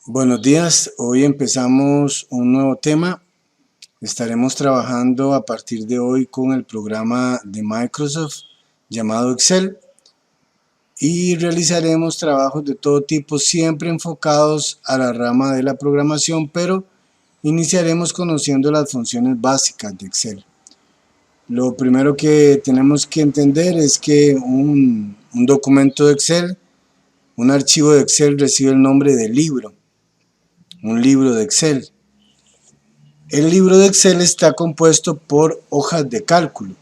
Buenos días, hoy empezamos un nuevo tema. Estaremos trabajando a partir de hoy con el programa de Microsoft llamado Excel y realizaremos trabajos de todo tipo, siempre enfocados a la rama de la programación, pero iniciaremos conociendo las funciones básicas de Excel. Lo primero que tenemos que entender es que un documento de Excel, un archivo de Excel recibe el nombre de libro, un libro de Excel. El libro de Excel está compuesto por hojas de cálculo,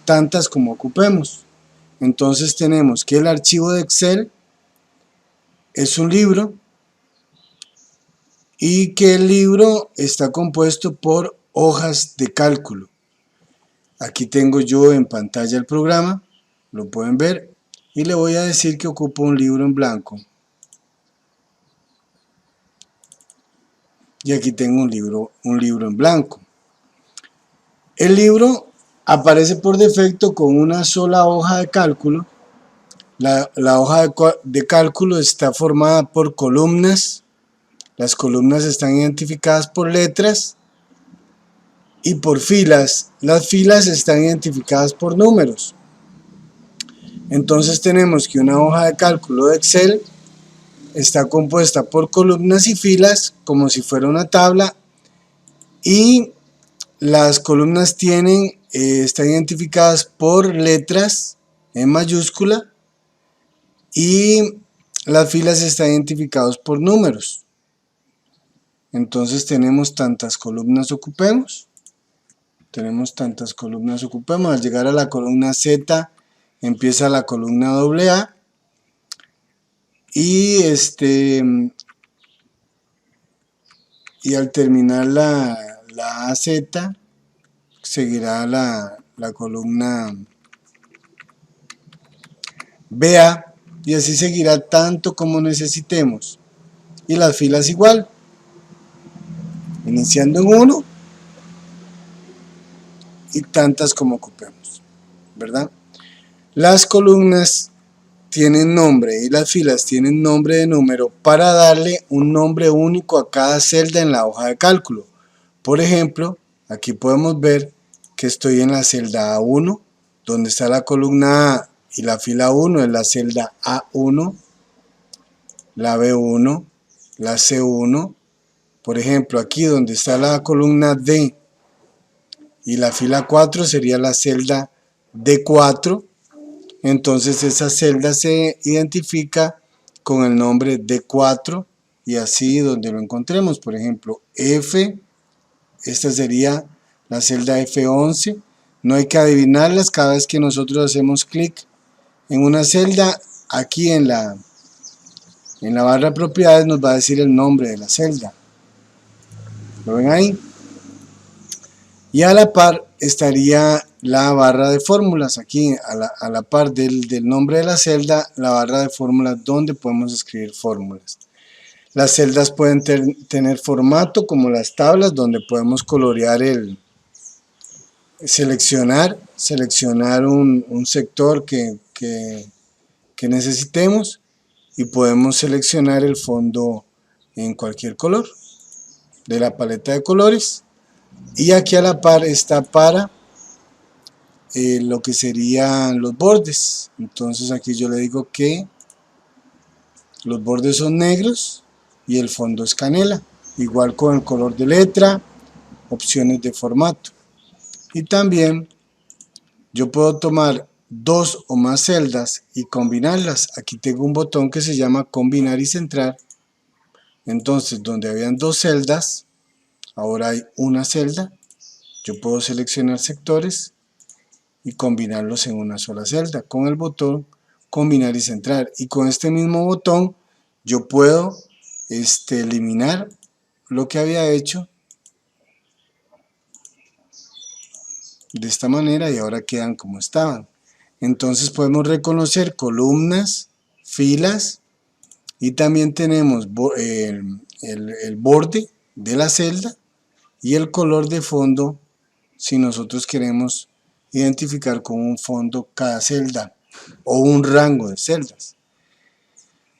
tantas como ocupemos. Entonces tenemos que el archivo de Excel es un libro y que el libro está compuesto por hojas de cálculo. Aquí tengo yo en pantalla el programa, lo pueden ver, y le voy a decir que ocupo un libro en blanco. Y aquí tengo un libro en blanco. El libro aparece por defecto con una sola hoja de cálculo. La hoja de cálculo está formada por columnas. Las columnas están identificadas por letras y por filas. Las filas están identificadas por números. Entonces tenemos que una hoja de cálculo de Excel está compuesta por columnas y filas como si fuera una tabla, y las columnas están identificadas por letras en mayúscula y las filas están identificadas por números. Entonces tenemos tantas columnas ocupemos. Al llegar a la columna Z empieza la columna AA y al terminar la AZ seguirá la columna BA y así seguirá tanto como necesitemos. Y las filas igual, iniciando en 1 y tantas como ocupemos, ¿verdad? Las columnas tienen nombre y las filas tienen nombre de número para darle un nombre único a cada celda en la hoja de cálculo. Por ejemplo, aquí podemos ver que estoy en la celda A1, donde está la columna A y la fila 1 es la celda A1, la B1, la C1. Por ejemplo, aquí donde está la columna D y la fila 4 sería la celda D4. Entonces esa celda se identifica con el nombre D4 y así donde lo encontremos. Por ejemplo, F, esta sería la celda F11. No hay que adivinarlas. Cada vez que nosotros hacemos clic en una celda, aquí en la barra de propiedades nos va a decir el nombre de la celda. ¿Lo ven ahí? Y a la par estaría la barra de fórmulas, aquí a la par del nombre de la celda, la barra de fórmulas donde podemos escribir fórmulas. Las celdas pueden tener formato como las tablas, donde podemos colorear seleccionar un sector que necesitemos, y podemos seleccionar el fondo en cualquier color de la paleta de colores. Y aquí a la par está para lo que serían los bordes. Entonces aquí yo le digo que los bordes son negros y el fondo es canela. Igual con el color de letra, opciones de formato. Y también yo puedo tomar dos o más celdas y combinarlas. Aquí tengo un botón que se llama combinar y centrar. Entonces donde habían dos celdas, ahora hay una celda. Yo puedo seleccionar sectores y combinarlos en una sola celda con el botón combinar y centrar. Y con este mismo botón yo puedo eliminar lo que había hecho de esta manera y ahora quedan como estaban. Entonces podemos reconocer columnas, filas, y también tenemos el borde de la celda y el color de fondo si nosotros queremos identificar con un fondo cada celda o un rango de celdas.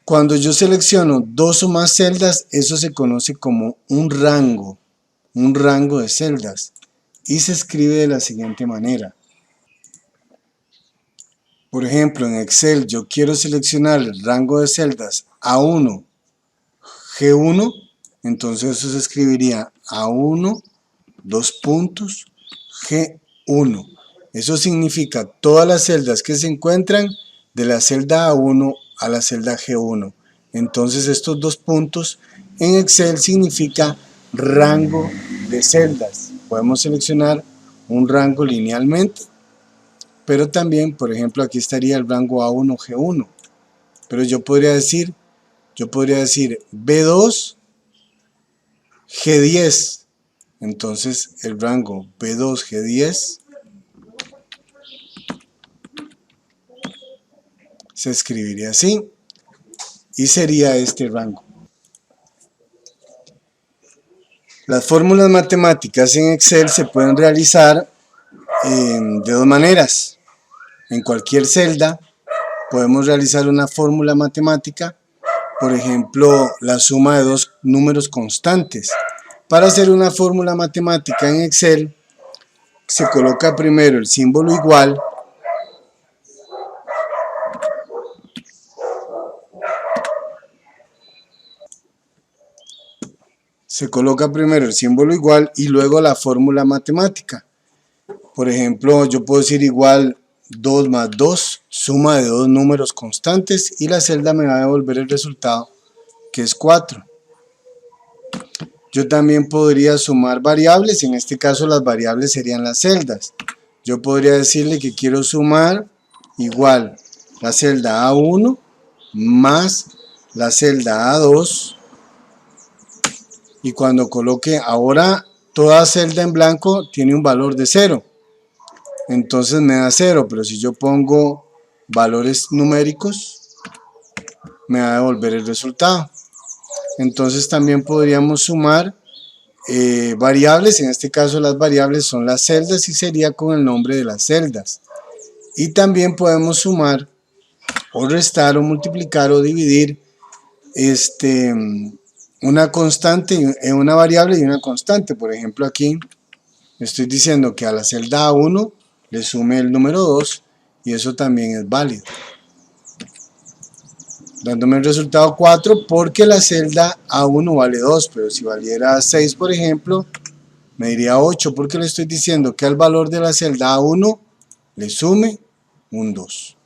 Cuando yo selecciono dos o más celdas, eso se conoce como un rango de celdas, y se escribe de la siguiente manera. Por ejemplo, en Excel yo quiero seleccionar el rango de celdas A1, G1, entonces eso se escribiría A1, dos puntos, G1. Eso significa todas las celdas que se encuentran de la celda A1 a la celda G1. Entonces estos dos puntos en Excel significa rango de celdas. Podemos seleccionar un rango linealmente, pero también, por ejemplo, aquí estaría el rango A1, G1. Pero yo podría decir B2, G10. Entonces el rango B2, G10 se escribiría así y sería este rango. Las fórmulas matemáticas en Excel se pueden realizar de dos maneras. En cualquier celda podemos realizar una fórmula matemática, por ejemplo, la suma de dos números constantes. Para hacer una fórmula matemática en Excel, se coloca primero el símbolo igual, y luego la fórmula matemática. Por ejemplo, yo puedo decir igual 2 más 2, suma de dos números constantes, y la celda me va a devolver el resultado, que es 4. Yo también podría sumar variables, en este caso las variables serían las celdas. Yo podría decirle que quiero sumar igual la celda A1 más la celda A2, y cuando coloque, ahora toda celda en blanco tiene un valor de 0, entonces me da 0, pero si yo pongo valores numéricos, me va a devolver el resultado. Entonces también podríamos sumar variables, en este caso las variables son las celdas y sería con el nombre de las celdas. Y también podemos sumar o restar o multiplicar o dividir una constante, una variable y una constante. Por ejemplo, aquí estoy diciendo que a la celda A1 le sume el número 2 y eso también es válido, dándome el resultado 4 porque la celda A1 vale 2, pero si valiera 6, por ejemplo, me diría 8 porque le estoy diciendo que al valor de la celda A1 le sume un 2.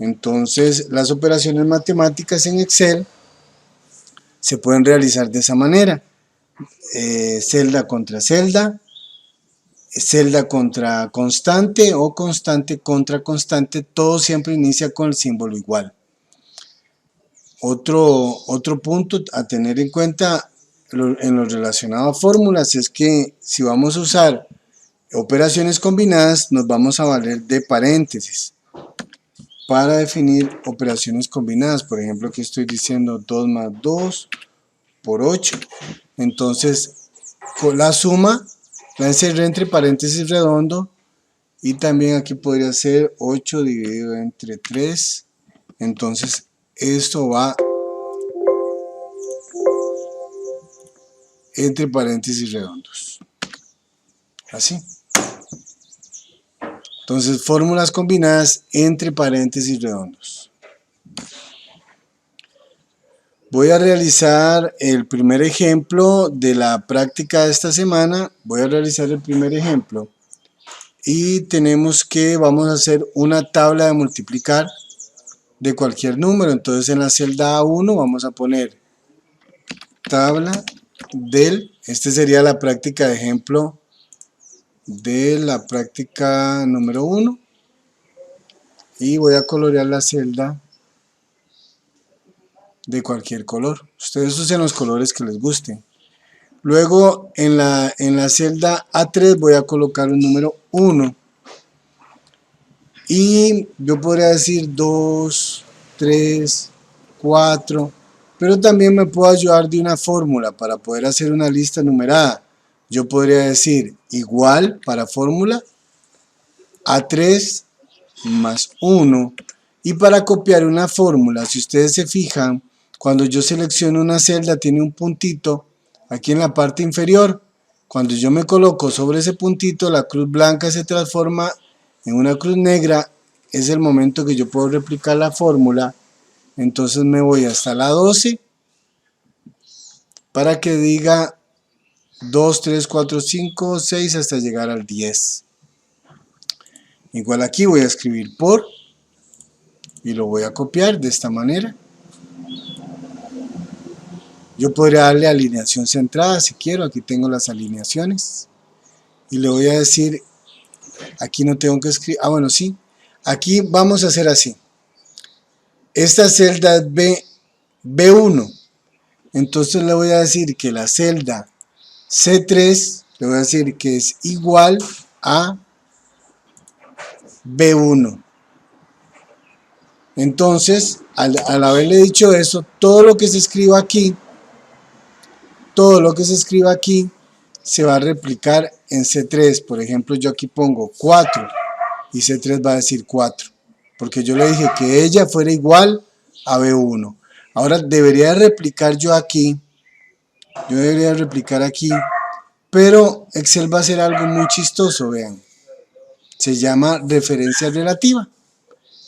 Entonces, las operaciones matemáticas en Excel se pueden realizar de esa manera. Celda contra celda, celda contra constante o constante contra constante, todo siempre inicia con el símbolo igual. Otro punto a tener en cuenta en lo relacionado a fórmulas es que si vamos a usar operaciones combinadas, nos vamos a valer de paréntesis para definir operaciones combinadas. Por ejemplo, aquí estoy diciendo 2 más 2 por 8. Entonces, con la suma la encerré entre paréntesis redondo, y también aquí podría ser 8 dividido entre 3. Entonces, esto va entre paréntesis redondos. Así. Entonces, fórmulas combinadas entre paréntesis redondos. Voy a realizar el primer ejemplo de la práctica de esta semana. Voy a realizar el primer ejemplo. Y tenemos que, vamos a hacer una tabla de multiplicar de cualquier número. Entonces, en la celda A1 vamos a poner tabla del, este sería la práctica de ejemplo de la práctica número 1. Y voy a colorear la celda de cualquier color. Ustedes usen los colores que les gusten. Luego en la celda A3 voy a colocar un número 1. Y yo podría decir 2, 3, 4. Pero también me puedo ayudar de una fórmula para poder hacer una lista numerada. Yo podría decir igual para fórmula A3 más 1. Y para copiar una fórmula, si ustedes se fijan, cuando yo selecciono una celda tiene un puntito aquí en la parte inferior. Cuando yo me coloco sobre ese puntito, la cruz blanca se transforma en una cruz negra. Es el momento que yo puedo replicar la fórmula. Entonces me voy hasta la 12 para que diga 2, 3, 4, 5, 6 hasta llegar al 10. Igual aquí voy a escribir por y lo voy a copiar de esta manera. Yo podría darle alineación centrada si quiero. Aquí tengo las alineaciones. Y le voy a decir, aquí no tengo que escribir, bueno, sí. Aquí vamos a hacer así. Esta celda es B1. Entonces le voy a decir que la celda C3, le voy a decir que es igual a B1. Entonces, al haberle dicho eso, todo lo que se escriba aquí, se va a replicar en C3. Por ejemplo, yo aquí pongo 4 y C3 va a decir 4, porque yo le dije que ella fuera igual a B1. Ahora debería replicar yo debería replicar aquí, pero Excel va a hacer algo muy chistoso, vean. Se llama referencia relativa.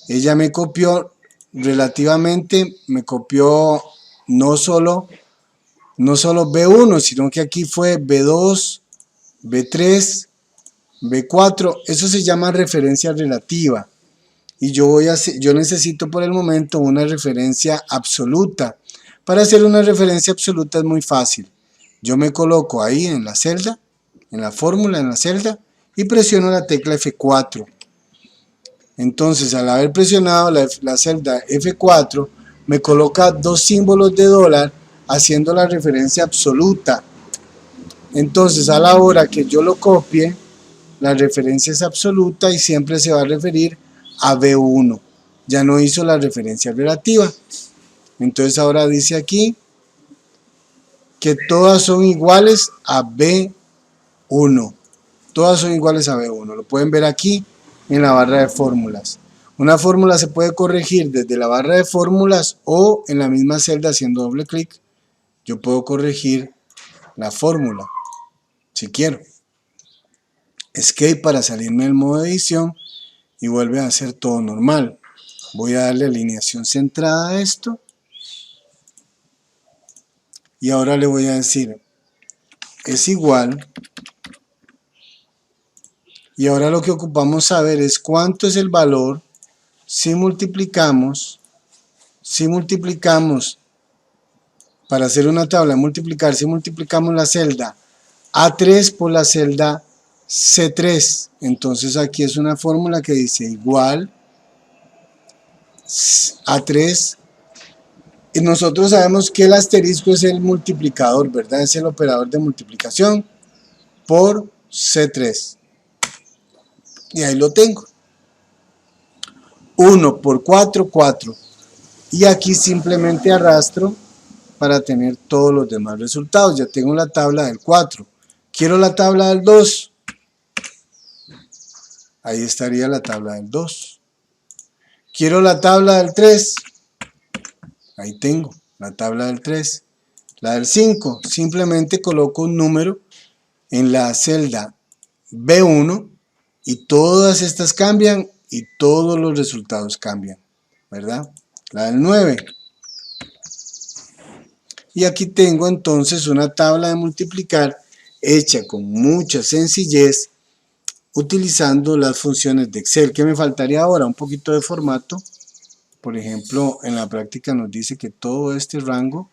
Ella me copió relativamente, me copió no solo B1, sino que aquí fue B2, B3, B4. Eso se llama referencia relativa. Y yo necesito por el momento una referencia absoluta. Para hacer una referencia absoluta es muy fácil. Yo me coloco ahí en la celda, en la fórmula, en la celda, y presiono la tecla F4. Entonces, al haber presionado la celda F4, me coloca dos símbolos de dólar haciendo la referencia absoluta. Entonces, a la hora que yo lo copie, la referencia es absoluta y siempre se va a referir a B1. Ya no hizo la referencia relativa. Entonces, ahora dice aquí que todas son iguales a B1. Todas son iguales a B1. Lo pueden ver aquí en la barra de fórmulas. Una fórmula se puede corregir desde la barra de fórmulas o en la misma celda haciendo doble clic. Yo puedo corregir la fórmula si quiero. Escape para salirme del modo de edición y vuelve a hacer todo normal. Voy a darle alineación centrada a esto. Y ahora le voy a decir, es igual. Y ahora lo que ocupamos saber es cuánto es el valor si multiplicamos para hacer una tabla de multiplicar, si multiplicamos la celda A3 por la celda C3. Entonces aquí es una fórmula que dice igual A3. Y nosotros sabemos que el asterisco es el multiplicador, ¿verdad? Es el operador de multiplicación por C3. Y ahí lo tengo. 1 por 4, 4. Y aquí simplemente arrastro para tener todos los demás resultados. Ya tengo la tabla del 4. Quiero la tabla del 2. Ahí estaría la tabla del 2. Quiero la tabla del 3. Ahí tengo la tabla del 3. La del 5. Simplemente coloco un número en la celda B1 y todas estas cambian y todos los resultados cambian, ¿verdad? La del 9. Y aquí tengo entonces una tabla de multiplicar hecha con mucha sencillez utilizando las funciones de Excel. ¿Qué me faltaría ahora? Un poquito de formato. Por ejemplo, en la práctica nos dice que todo este rango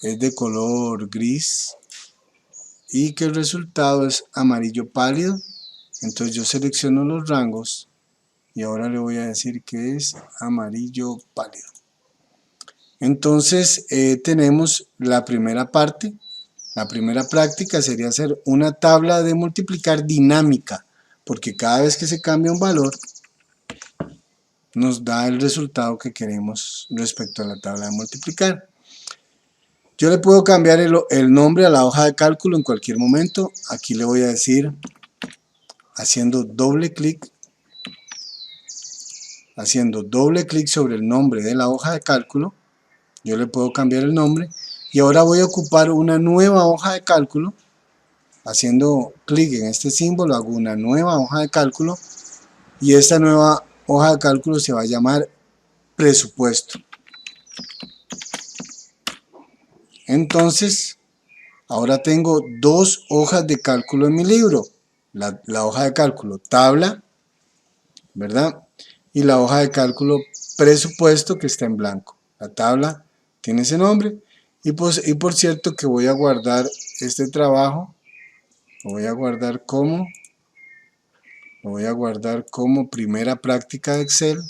es de color gris y que el resultado es amarillo pálido. Entonces yo selecciono los rangos y ahora le voy a decir que es amarillo pálido. Entonces tenemos la primera parte. La primera práctica sería hacer una tabla de multiplicar dinámica, porque cada vez que se cambia un valor nos da el resultado que queremos respecto a la tabla de multiplicar. Yo le puedo cambiar el nombre a la hoja de cálculo en cualquier momento. Aquí le voy a decir, haciendo doble clic, haciendo doble clic sobre el nombre de la hoja de cálculo. Yo le puedo cambiar el nombre y ahora voy a ocupar una nueva hoja de cálculo. Haciendo clic en este símbolo hago una nueva hoja de cálculo y esta nueva hoja de cálculo se va a llamar presupuesto. Entonces, ahora tengo dos hojas de cálculo en mi libro. La hoja de cálculo tabla, ¿verdad? Y la hoja de cálculo presupuesto que está en blanco. La tabla tiene ese nombre. Y por cierto que voy a guardar este trabajo. Lo voy a guardar como primera práctica de Excel.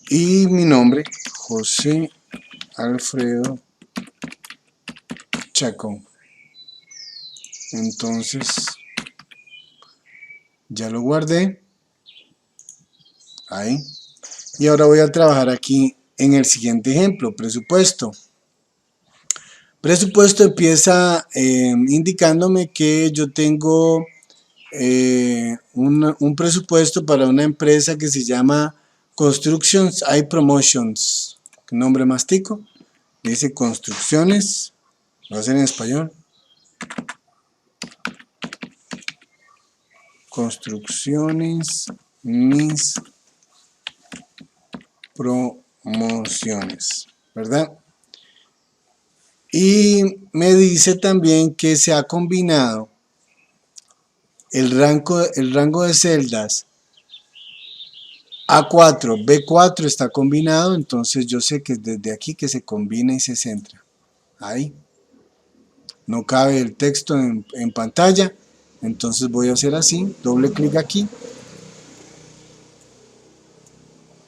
Y mi nombre, José Alfredo Chacón. Entonces, ya lo guardé. Ahí. Y ahora voy a trabajar aquí en el siguiente ejemplo, presupuesto. Presupuesto empieza indicándome que yo tengo un presupuesto para una empresa que se llama Constructions iPromotions. ¿Qué nombre más tico? Dice Construcciones. Lo voy a hacer en español. Construcciones mis promociones, ¿verdad? Y me dice también que se ha combinado el rango de celdas A4, B4 está combinado, entonces yo sé que es desde aquí que se combina y se centra. Ahí. No cabe el texto en pantalla, entonces voy a hacer así, doble clic aquí,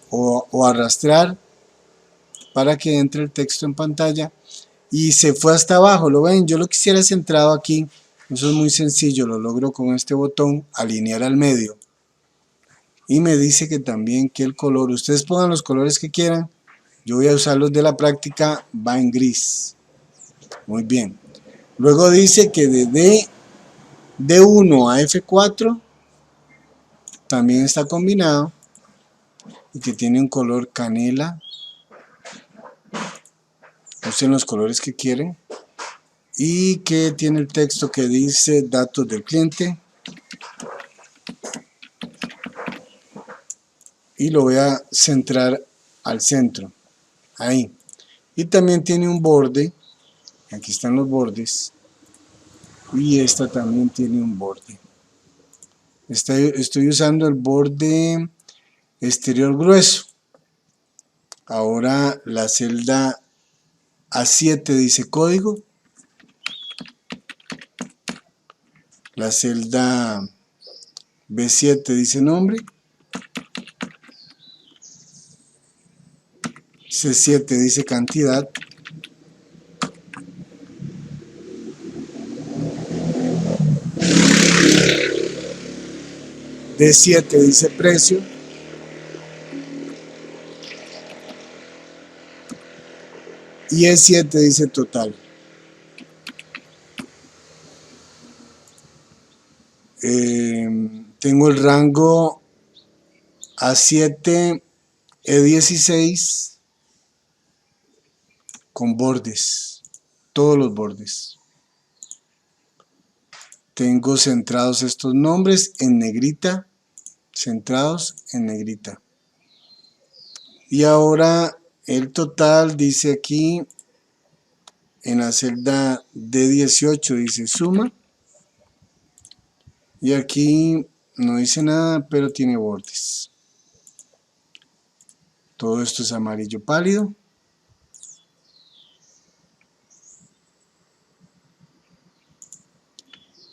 o arrastrar para que entre el texto en pantalla, y se fue hasta abajo, ¿lo ven? Yo lo quisiera centrado aquí, eso es muy sencillo, lo logro con este botón, alinear al medio. Y me dice que también que el color, ustedes pongan los colores que quieran, yo voy a usar los de la práctica, va en gris. Muy bien. Luego dice que de D1 a F4 también está combinado y que tiene un color canela. Usen los colores que quieren. Y que tiene el texto que dice datos del cliente. Y lo voy a centrar al centro. Ahí. Y también tiene un borde. Aquí están los bordes. Y esta también tiene un borde. Estoy usando el borde exterior grueso. Ahora la celda A7 dice código. La celda B7 dice nombre. C7 dice cantidad. D7 dice precio. Y E7 dice total. Tengo el rango A7, E16 con bordes, todos los bordes. Tengo centrados estos nombres en negrita, centrados en negrita. Y ahora el total dice aquí, en la celda D18 dice suma. Y aquí no dice nada, pero tiene bordes. Todo esto es amarillo pálido.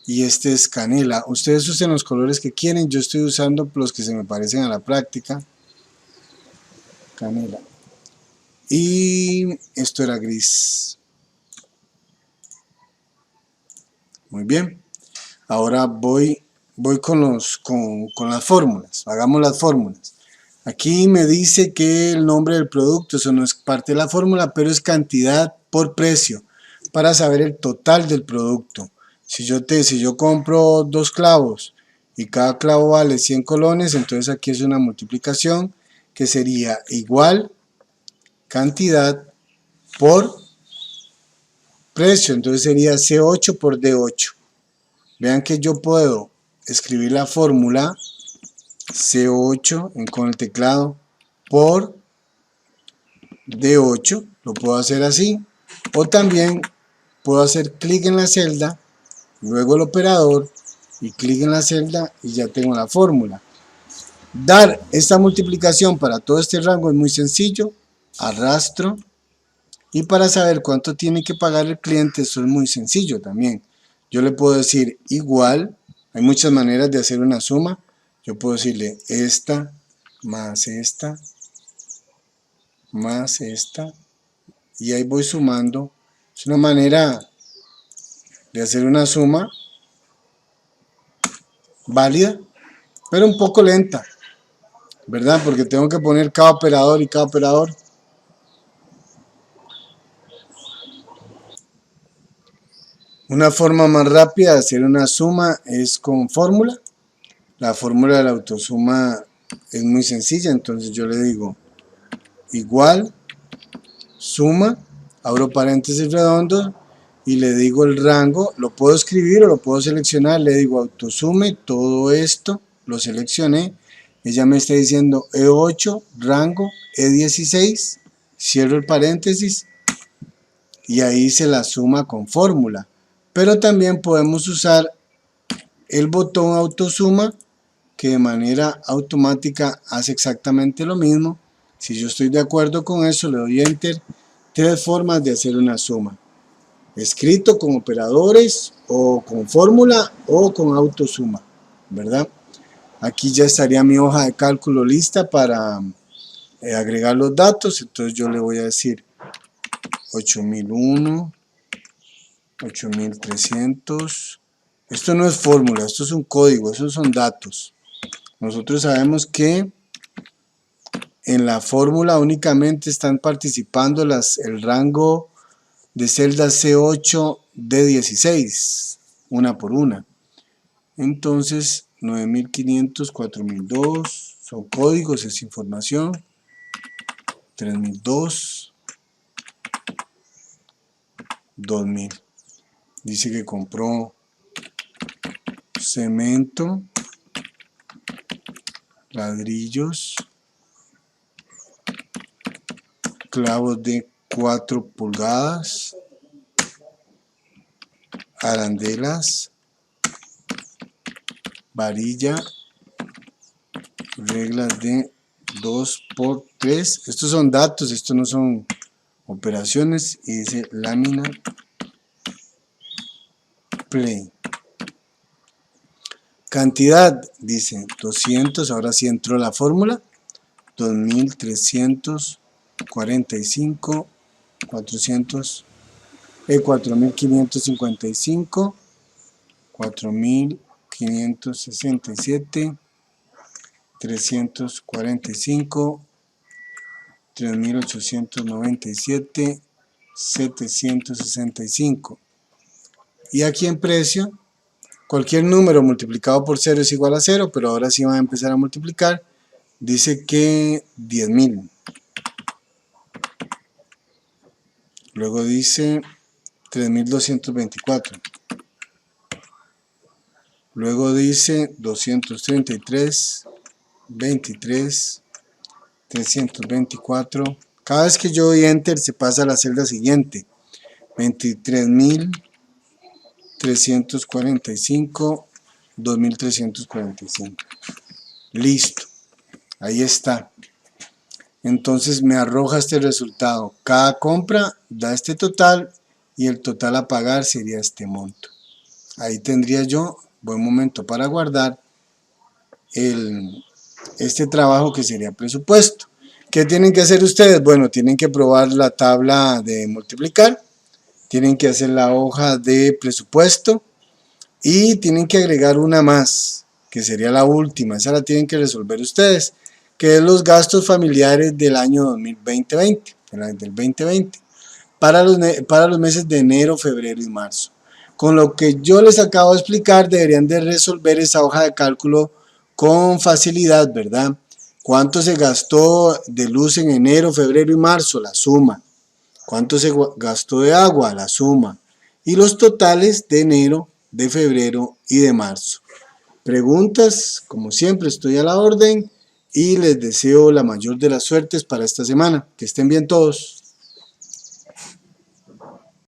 Y este es canela. Ustedes usen los colores que quieren. Yo estoy usando los que se me parecen a la práctica. Canela. Y esto era gris. Muy bien. Ahora voy con las fórmulas. Hagamos las fórmulas. Aquí me dice que el nombre del producto, eso no es parte de la fórmula, pero es cantidad por precio, para saber el total del producto. Si yo compro 2 clavos y cada clavo vale 100 colones, entonces aquí es una multiplicación que sería igual cantidad por precio, entonces sería C8 por D8. Vean que yo puedo escribir la fórmula C8 con el teclado por D8, lo puedo hacer así, o también puedo hacer clic en la celda, luego el operador y clic en la celda y ya tengo la fórmula. Dar esta multiplicación para todo este rango es muy sencillo, arrastro, y para saber cuánto tiene que pagar el cliente, eso es muy sencillo también. Yo le puedo decir igual, hay muchas maneras de hacer una suma. Yo puedo decirle esta más esta más esta, y ahí voy sumando. Es una manera de hacer una suma válida, pero un poco lenta, ¿verdad? Porque tengo que poner cada operador y cada operador. Una forma más rápida de hacer una suma es con fórmula. La fórmula de la autosuma es muy sencilla, entonces yo le digo igual suma, abro paréntesis redondos y le digo el rango, lo puedo escribir o lo puedo seleccionar, le digo autosume, todo esto lo seleccioné, ella me está diciendo E8, rango E16, cierro el paréntesis y ahí se la suma con fórmula. Pero también podemos usar el botón autosuma, que de manera automática hace exactamente lo mismo. Si yo estoy de acuerdo con eso, le doy enter. 3 formas de hacer una suma: escrito con operadores, o con fórmula, o con autosuma, ¿verdad? Aquí ya estaría mi hoja de cálculo lista para agregar los datos. Entonces yo le voy a decir 8001, 8300. Esto no es fórmula, esto es un código, esos son datos. Nosotros sabemos que en la fórmula únicamente están participando el rango de celdas C8 D16, una por una. Entonces 9500, 4002 son códigos, es información. 3002, 2000. Dice que compró cemento, ladrillos, clavos de 4 pulgadas, arandelas, varilla, reglas de 2×3. Estos son datos, estos no son operaciones. Y dice lámina play. Cantidad, dice 200, ahora sí entró la fórmula, 2345, 4555, 4567, 345, 3897, 765. Y aquí en precio, cualquier número multiplicado por 0 es igual a 0, pero ahora sí va a empezar a multiplicar. Dice que 10.000. Luego dice 3224. Luego dice 233, 23, 324. Cada vez que yo doy enter se pasa a la celda siguiente. 23.345, 2.345. Listo. Ahí está. Entonces me arroja este resultado. Cada compra da este total y el total a pagar sería este monto. Ahí tendría yo buen momento para guardar este trabajo que sería presupuesto. ¿Qué tienen que hacer ustedes? Bueno, tienen que probar la tabla de multiplicar, tienen que hacer la hoja de presupuesto y tienen que agregar una más, que sería la última. Esa la tienen que resolver ustedes. que es los gastos familiares del año 2020, del 2020, para los meses de enero, febrero y marzo. Con lo que yo les acabo de explicar, deberían de resolver esa hoja de cálculo con facilidad, ¿verdad? ¿Cuánto se gastó de luz en enero, febrero y marzo? La suma. ¿Cuánto se gastó de agua? La suma. Y los totales de enero, de febrero y de marzo. Preguntas, como siempre, estoy a la orden y les deseo la mayor de las suertes para esta semana. Que estén bien todos.